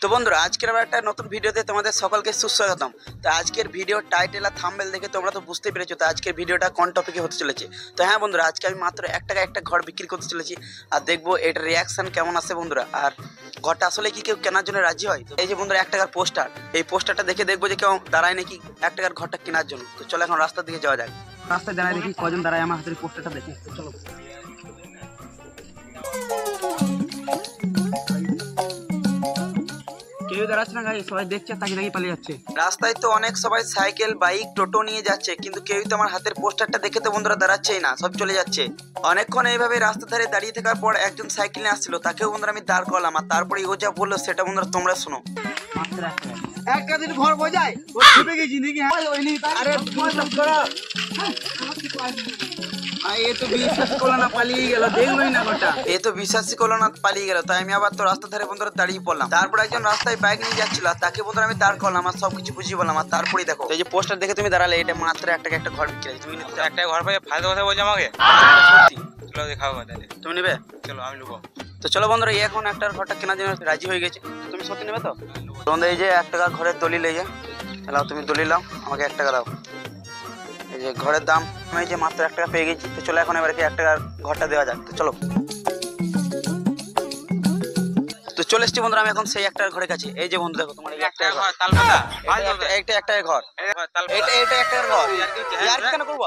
তো বন্ধুরা আজকের আবার একটা নতুন ভিডিওতে তোমাদের সকলকে সুস্বাগতম। তো আজকের ভিডিও টাইটেল আর থাম্বনেল দেখে তোমরা তো বুঝতে পেরেছো তো আজকের ভিডিওটা কোন টপিকে হতে চলেছে। তো হ্যাঁ বন্ধুরা, আজকে আমি মাত্র 1 টাকা একটা ঘর বিক্রি করতে চলেছি আর দেখবো এটার রিয়াকশন কেমন আসে বন্ধুরা। আর ঘরটা আসলে কি কেউ কেনার জন্য রাজি হয়? এই যে বন্ধুরা 1 টাকার পোস্টার, এই পোস্টারটা দেখে দেখবো যে কেউ দাঁড়ায় নাকি 1 টাকার ঘরটা কেনার জন্য। তো চলো এখন রাস্তার দিকে যাওয়া যাক। রাস্তায় দাঁড়ায় দেখি কজন দাঁড়ায় আমার হাতের পোস্টারটা দেখে। চলো কেউ দাঁড়াচ্ছে না গাই, সবাই দেখছে তাকিয়ে তাকিয়ে পালিয়ে যাচ্ছে। রাস্তায় তো অনেক সবাই সাইকেল বাইক টোটো নিয়ে যাচ্ছে, কিন্তু কেউই তো আমার হাতের পোস্টারটা দেখে তো বন্ধুরা দাঁড়াচ্ছেই না, সব চলে যাচ্ছে। অনেকক্ষণ এইভাবে রাস্তা ধারে দাঁড়িয়ে থাকার পর একজন সাইকেল নিয়ে আসছিল, তাকেও বন্ধুরা আমি দাঁড় করলাম। আর তারপরে ও যা বললো সেটা বন্ধুরা তোমরা শোনো। একটা দিন ঘর বোঝায় ও ছুটে গেছি নাকি? আরে বিশ্বাস করো, এ তো বিশ্বাস করলো না, পালিয়ে গেল। দেখলোই না ঘরটা, এ তো বিশ্বাসই করলো না, পালিয়ে গেল। তাই আমি আবার তো রাস্তা ধারে বন্ধুরা দাঁড়িয়ে পড়লাম। তারপর একজন রাস্তায় বাইক নিয়ে যাচ্ছিল, তাকে বন্ধুরা আমি দাঁড় করলাম আর সবকিছু বুঝিয়ে বললাম। আর তারপরেই দেখো এই যে পোস্টার দেখে তুমি দাঁড়ালে, এটা মাত্র 1 টাকা একটা ঘর বিক্রি আছে। তুমি একটা ঘর পাই ফালতু কথা বলছো আমাকে? সত্যি চলো দেখাবো তাহলে। তুমি নেবে? চলো আমি নেবো। তো চলো বন্ধুরা, এখন একটা ঘরটা কেনার জন্য রাজি হয়ে গেছে। তুমি সত্যি নেবে তো? তোমাদের এই যে 1 টাকা ঘরের দলিল, এই যে নাও, তুমি দলিল নাও, আমাকে 1 টাকা দাও। এই যে ঘরের দাম আমি যে মাত্র 1 টাকা পেয়ে গেছি। তো চলো এখন এবারে কি 1 টাকার ঘরটা দেওয়া যাক। তো চলো, তো চলে এসছি বন্ধুরা আমি এখন সেই 1 টাকার ঘরের কাছে। এই যে বন্ধু দেখো, তোমার এই 1 টাকার ঘর, তালপাতা এইটা 1 টাকার ঘর, এটা 1 টাকার ঘর। আর কেন করবো?